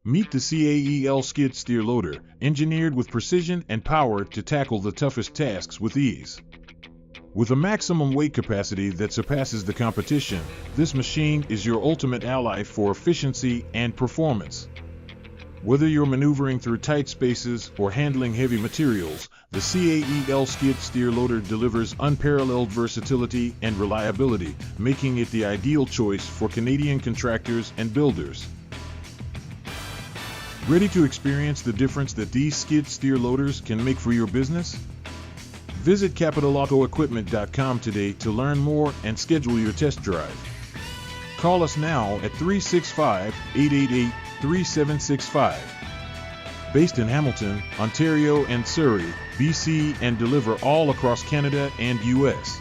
Meet the CAEL skid steer loader, engineered with precision and power to tackle the toughest tasks with ease. With a maximum weight capacity that surpasses the competition, this machine is your ultimate ally for efficiency and performance. Whether you're maneuvering through tight spaces or handling heavy materials, the CAEL skid steer loader delivers unparalleled versatility and reliability, making it the ideal choice for Canadian contractors and builders. Ready to experience the difference that these skid steer loaders can make for your business? Visit capitalautoequipment.com today to learn more and schedule your test drive. Call us now at 365-888-3765. Based in Hamilton, Ontario and Surrey, BC, and deliver all across Canada and US.